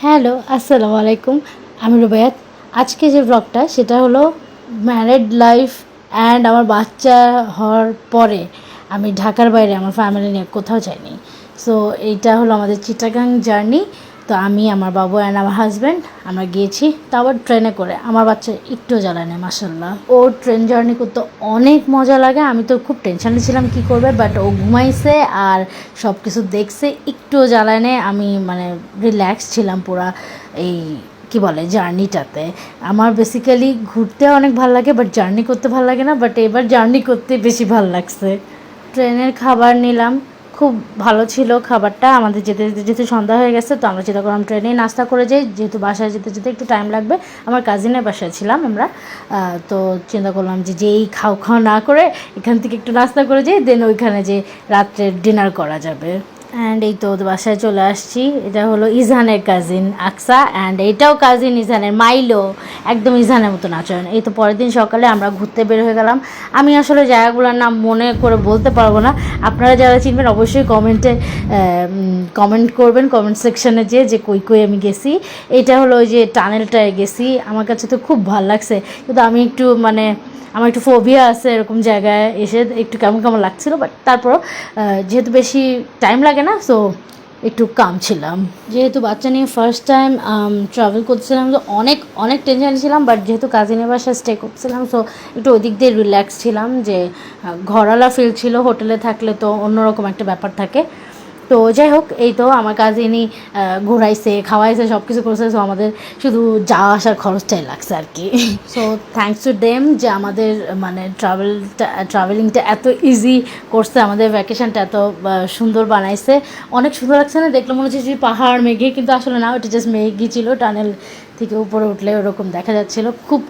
Hello, আসসালামু আলাইকুম। আমি রুবায়াত। আজকে যে ব্লগটা সেটা হলো ম্যারিড লাইফ অ্যান্ড আমার বাচ্চা হওয়ার পরে আমি ঢাকার বাইরে আমার ফ্যামিলি নিয়ে কোথাও যাইনি। সো এইটা হলো আমাদের চিটাগাং জার্নি। তো আমি, আমার বাবু অ্যান্ড আমার হাজব্যান্ড আমরা গিয়েছি, তা আবার ট্রেনে করে। আমার বাচ্চা একটু জ্বালায় নেই মাসাল্লাহ। ও ট্রেন জার্নি করতে অনেক মজা লাগে। আমি তো খুব টেনশনে ছিলাম কী করবে, বাট ও ঘুমাইছে আর সব কিছু দেখছে, একটুও জ্বালায় নেই। আমি মানে রিল্যাক্স ছিলাম পুরা এই কী বলে জার্নিটাতে। আমার বেসিক্যালি ঘুরতে অনেক ভালো লাগে, বাট জার্নি করতে ভালো লাগে না, বাট এবার জার্নি করতে বেশি ভালো লাগছে। ট্রেনের খাবার নিলাম, খুব ভালো ছিল খাবারটা। আমাদের যেতে যেতে যেহেতু সন্ধ্যা হয়ে গেছে, তো আমরা চিন্তা করলাম ট্রেনেই নাস্তা করে যাই, যেহেতু বাসায় যেতে যেতে একটু টাইম লাগবে। আমার কাজিনের বাসায় ছিলাম আমরা, তো চিন্তা করলাম যে যেই খাওয়া না করে এখান থেকে একটু নাস্তা করে যাই, দেন ওইখানে যে রাত্রে ডিনার করা যাবে। অ্যান্ড এই তো বাসায় চলে আসছি। এটা হলো ইজহানের কাজিন আকসা, অ্যান্ড এইটাও কাজিন ইজহানের মাইলো, একদম ইজহানের মতো আচরণ। এই তো পরের দিন সকালে আমরা ঘুরতে বের হয়ে গেলাম। আমি আসলে জায়গাগুলোর নাম মনে করে বলতে পারবো না, আপনারা যারা চিনবেন অবশ্যই কমেন্ট করবেন কমেন্ট সেকশানে যে কই কই আমি গেছি। এটা হলো ওই যে টানেলটায় গেছি, আমার কাছে তো খুব ভালো লাগছে, কিন্তু আমি একটু আমার একটু ফোবিয়া আছে এরকম জায়গায় এসে, একটু কেমন কেমন লাগছিলো, বাট তারপরও যেহেতু বেশি টাইম লাগে না, সো একটু কাম ছিলাম। যেহেতু বাচ্চা নিয়ে ফার্স্ট টাইম ট্রাভেল করছিলাম, তো অনেক অনেক টেনশন ছিলাম, বাট যেহেতু কাজিনের বাসায় স্টে করছিলাম, সো একটু ওই দিক দিয়ে রিল্যাক্স ছিলাম, যে ঘরালা ফিল ছিল। হোটেলে থাকলে তো অন্যরকম একটা ব্যাপার থাকে। তো যাই হোক, এই তো আমার কাজিনই ঘোরাইছে, খাওয়াইছে, সব কিছু করছে। সো আমাদের শুধু যাওয়া আসার খরচটাই লাগছে আর কি। সো থ্যাঙ্কস টু দেম যে আমাদের মানে ট্রাভেলিংটা এত ইজি করছে, আমাদের ভ্যাকেশনটা এত সুন্দর বানাইছে। অনেক সুন্দর লাগছে না? দেখলে মনে হচ্ছে যে পাহাড় মেঘে, কিন্তু আসলে না, ওটা জাস্ট মেঘই ছিল। টানেল থেকে উপরে উঠলে ওরকম দেখা যাচ্ছিলো। খুব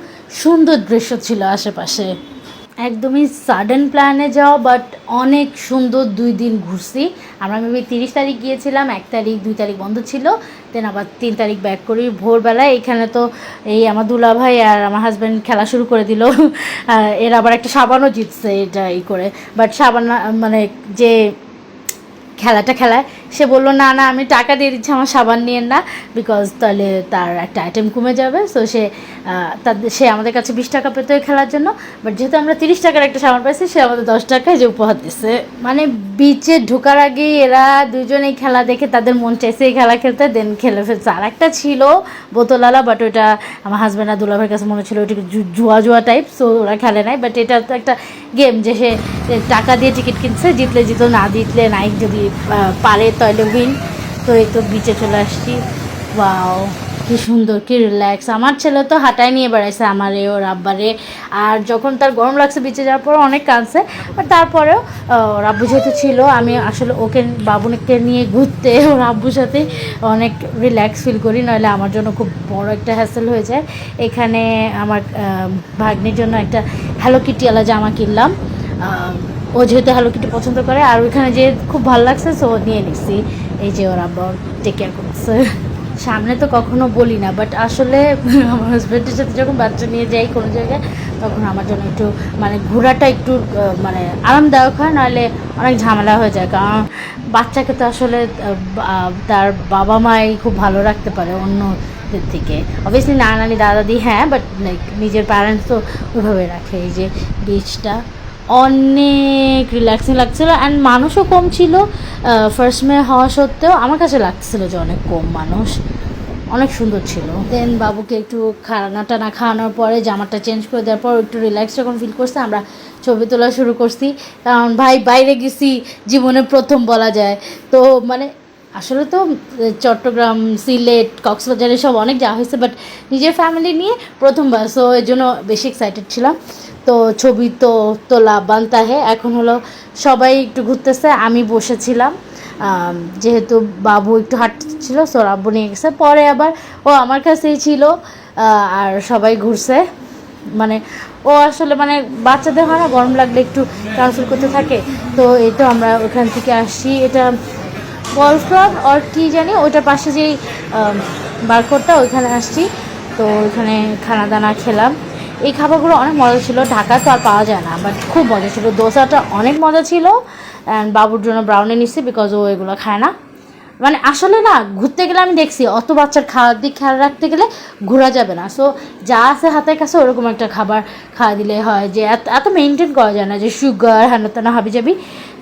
সুন্দর দৃশ্য ছিল আশেপাশে। একদমই সাডেন প্ল্যানে যাওয়া, বাট অনেক সুন্দর। 2 দিন ঘুরছি আমরা। মেবি 30 তারিখ গিয়েছিলাম, 1 তারিখ 2 তারিখ বন্ধ ছিল, দেন আবার 3 তারিখ ব্যাক করি ভোরবেলায়। এখানে তো এই আমার দুলা ভাই আর আমার হাজব্যান্ড খেলা শুরু করে দিল। এর আবার একটা সাবানও জিতছে এটা করে, বাট সাবান মানে যে খেলাটা খেলায় সে বললো না না, আমি টাকা দিয়ে দিচ্ছি, আমার সাবান নিয়ে না, বিকজ তাহলে তার একটা আইটেম কমে যাবে। সো সে আমাদের কাছে 20 টাকা পেতো খেলার জন্য, বাট যেহেতু আমরা 30 টাকার একটা সাবান পাইছি, সে আমাদের 10 টাকায় যে উপহার দিচ্ছে। মানে বিচে ঢোকার আগেই এরা দুজন এই খেলা দেখে তাদের মন চাইছে এই খেলা খেলতে, দেন খেলে ফেলছে। আর একটা ছিল বোতলালা, বাট ওটা আমার হাজব্যান্ড আর দুলাভাইয়ের কাছে মনে ছিল ওইটা জুয়া টাইপ, সো ওরা খেলে নাই। বাট এটা তো একটা গেম, যে সে টাকা দিয়ে টিকিট কিনছে, জিতলে জিতো, না জিতলে নাই, যদি পারে তাহলে উইন। তো এই তো বিচে চলে আসছি। ওয়াও, কি সুন্দর, কি রিল্যাক্স। আমার ছেলে তো হাঁটায় নিয়ে বেড়াইছে আমারে, ওর আব্বারে। আর যখন তার গরম লাগছে বিচে যাওয়ার পর অনেক কাঁদছে, বাট তারপরেও ওর আব্বু যেহেতু ছিল, আমি আসলে ওকে বাবুকে নিয়ে ঘুরতে ওর আব্বুর সাথে অনেক রিল্যাক্স ফিল করি, নইলে আমার জন্য খুব বড় একটা হ্যাসেল হয়ে যায়। এখানে আমার ভাগ্নির জন্য একটা হ্যালো কিটিওয়ালা জামা কিনলাম। ও যেহেতু হ্যালো কিটি পছন্দ করে, আর ওইখানে যে খুব ভালো লাগছে, সো নিয়ে নিচ্ছি। এই যে ওর আব্বা টেক কেয়ার করছে। সামনে তো কখনো বলি না, বাট আসলে আমার হাজব্যান্ডের সাথে যখন বাচ্চা নিয়ে যাই কোনো জায়গায়, তখন আমার জন্য একটু মানে ঘোরাটা একটু মানে আরামদায়ক হয়, নাহলে অনেক ঝামেলা হয়ে যায়। কারণ বাচ্চাকে তো আসলে তার বাবা মাই খুব ভালো রাখতে পারে অন্যদের থেকে। অবভিয়াসলি নানি দাদি, হ্যাঁ, বাট লাইক নিজের প্যারেন্টস তো ওইভাবে রাখে। এই যে বিচটা অনেক রিল্যাক্সিং লাগছিলো, অ্যান্ড মানুষও কম ছিল। ফার্স্ট মে হওয়া সত্ত্বেও আমার কাছে লাগছিলো যে অনেক কম মানুষ, অনেক সুন্দর ছিল। দেন বাবুকে একটু খানা টানা খাওয়ানোর পরে জামাটা চেঞ্জ করে দেওয়ার পর একটু রিল্যাক্স যখন ফিল করছে, আমরা ছবি তোলা শুরু করছি। কারণ ভাই বাইরে গেছি জীবনে প্রথম বলা যায়। তো মানে আসলে তো চট্টগ্রাম, সিলেট, কক্সবাজারে সব অনেক যাওয়া হয়েছে, বাট নিজের ফ্যামিলি নিয়ে প্রথমবার, সো এর জন্য বেশি এক্সাইটেড ছিলাম। তো ছবি তো তোলা বানতা হে। এখন হলো সবাই একটু ঘুরতেছে, আমি বসেছিলাম, যেহেতু বাবু একটু হাঁটছিল, সো আব্বু নিয়ে গেছে। পরে আবার ও আমার কাছেই ছিল, আর সবাই ঘুরছে। মানে ও আসলে মানে বাচ্চাদের হয় না, গরম লাগলে একটু ট্রান্সফার করতে থাকে। তো এই তো আমরা ওখান থেকে আসছি, এটা গলফ ক্লাব আর কি জানি, ওইটার পাশে যেই বারকোডটা, ওইখানে আসছি। তো ওইখানে খানা দানা খেলাম। এই খাবারগুলো অনেক মজা ছিল, ঢাকা তো আর পাওয়া যায় না, বাট খুব মজা ছিল। দোসাটা অনেক মজা ছিল, অ্যান্ড বাবুর জন্য ব্রাউনি নিচ্ছি, বিকজ ও এগুলো খায় না। মানে আসলে না ঘুরতে গেলে আমি দেখছি অত বাচ্চার খাওয়ার দিক খেয়াল রাখতে গেলে ঘোরা যাবে না। সো যা আছে হাতের কাছে ওরকম একটা খাবার খাওয়া দিলে হয়, যে এত মেনটেন করা যায় না যে সুগার হ্যান তেনা হাবি যাবি।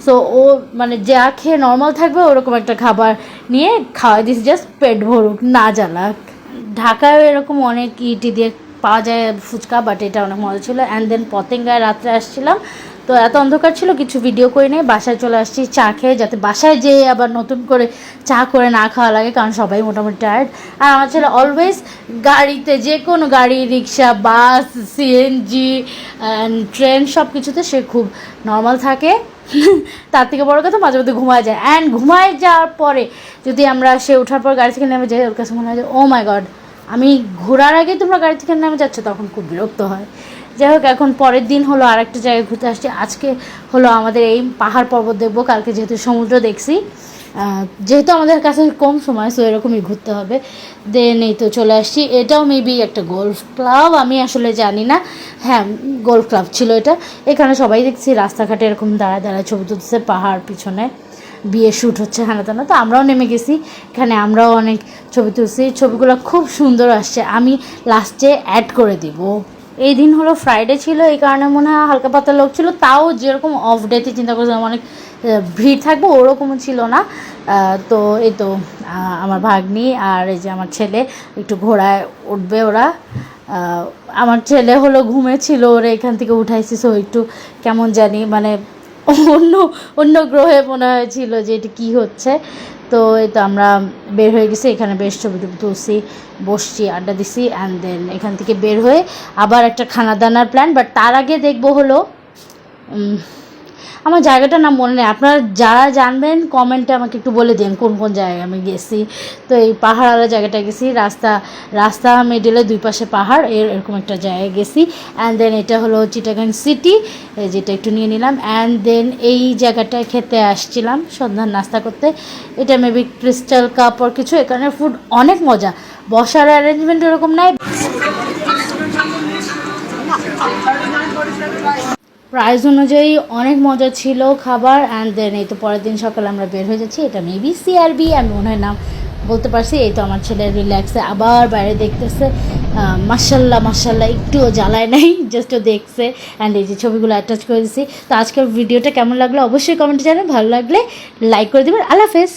সো ও মানে যা খেয়ে নর্মাল থাকবে ওরকম একটা খাবার নিয়ে খাওয়াই দিস, জাস্ট পেট ভরুক না জ্বালাক। ঢাকায় এরকম অনেক ইটি দিয়ে পাওয়া যায় ফুচকা, বাট এটা অনেক মজা ছিল। অ্যান্ড দেন পতেঙ্গায় রাত্রে আসছিলাম, তো এত অন্ধকার ছিল কিছু ভিডিও করে নিয়ে বাসায় চলে আসছি চা খেয়ে, যাতে বাসায় যেয়ে আবার নতুন করে চা করে না খাওয়া লাগে, কারণ সবাই মোটামুটি টায়ার্ড। আর আমার ছেলে অলওয়েজ গাড়িতে, যে কোনো গাড়ি, রিক্সা, বাস, সিএনজি ট্রেন সব কিছুতে সে খুব নর্মাল থাকে। তার থেকে বড় কথা মাঝে মধ্যে ঘুমায় যায়। অ্যান্ড ঘুমায় যাওয়ার পরে যদি আমরা সে ওঠার পর গাড়ি থেকে নেমে যাই, ওর কাছে মনে হয় যে ও মাই গড, আমি ঘোরার আগে তোমরা গাড়ি থেকে নেমে যাচ্ছ, তখন খুব বিরক্ত হয়। যাই হোক, এখন পরের দিন হলো আরেকটা জায়গায় ঘুরতে আসছি। আজকে হলো আমাদের এই পাহাড় পর্বত দেখবো, কালকে যেহেতু সমুদ্র দেখছি, যেহেতু আমাদের কাছে কম সময়, সো এরকমই ঘুরতে হবে। দেন এই তো চলে আসছি। এটাও মেবি একটা গোল্ফ ক্লাব, আমি আসলে জানি না। হ্যাঁ, গোল্ফ ক্লাব ছিল এটা। এখানে সবাই দেখছি রাস্তাঘাটে এরকম দাঁড়ায় দাঁড়ায় ছবি তুলতেছে, পাহাড় পিছনে বিয়ে শ্যুট হচ্ছে হ্যানা তেনা। তো আমরাও নেমে গেছি এখানে, আমরাও অনেক ছবি তুলছি, ছবিগুলো খুব সুন্দর আসছে, আমি লাস্টে অ্যাড করে দিব। এই দিন হলো ফ্রাইডে ছিল, এই কারণে মনে হয় হালকা পাতলা লোক ছিল, তাও যেরকম অফ ডেতে চিন্তা করছিলাম অনেক ভিড় থাকবে, ওরকমও ছিল না। তো এই তো আমার ভাগ্নি আর এই যে আমার ছেলে একটু ঘোড়ায় উঠবে ওরা। আমার ছেলে হলো ঘুমেছিল, ওরা এখান থেকে উঠাইছি, সো একটু কেমন জানি মানে অন্য অন্য গ্রহে মনে হয়েছিল যে এটা কী হচ্ছে। তো এই তো আমরা বের হয়ে গেছি, এখানে বেশ ছবি টবি তুলছি, বসছি, আড্ডা দিছি। অ্যান্ড দেন এখান থেকে বের হয়ে আবার একটা খানা দানার প্ল্যান, বাট তার আগে দেখবো হলো আমার জায়গাটার নাম মনে নেই, আপনারা যারা জানবেন কমেন্টে আমাকে একটু বলে দিন কোন কোন জায়গায় আমি গেছি। তো এই পাহাড়ওয়ালা জায়গাটায় গেছি, রাস্তা মিডলে দুই পাশে পাহাড়, এরকম একটা জায়গায় গেছি। অ্যান্ড দেন এটা হলো চিটাগাং সিটি, যেটা একটু নিয়ে নিলাম। অ্যান্ড দেন এই জায়গাটায় খেতে আসছিলাম সন্ধ্যার নাস্তা করতে, এটা মেবি ক্রিস্টাল কাপ আর কিছু। এখানে ফুড অনেক মজা, বসার অ্যারেঞ্জমেন্ট এরকম নাই, প্রাইস অনুযায়ী অনেক মজা ছিল খাবার। অ্যান্ড দেন এই তো পরের দিন সকালে আমরা বের হয়ে যাচ্ছি, এটা মেবি সিআরবি, আমি মনে হয় নাম বলতে পারছি। এই তো আমার ছেলে রিল্যাক্সে আবার বাইরে দেখতেছে, মাশাল্লাহ মাশাল্লাহ, একটুও জ্বালায় নাই, জাস্ট দেখছে। অ্যান্ড এই যে ছবিগুলো অ্যাটাচ করে দিচ্ছি। তো আজকের ভিডিওটা কেমন লাগলো অবশ্যই কমেন্টে জানাবেন, ভালো লাগলে লাইক করে দেবেন। আল্লাহ হাফেজ।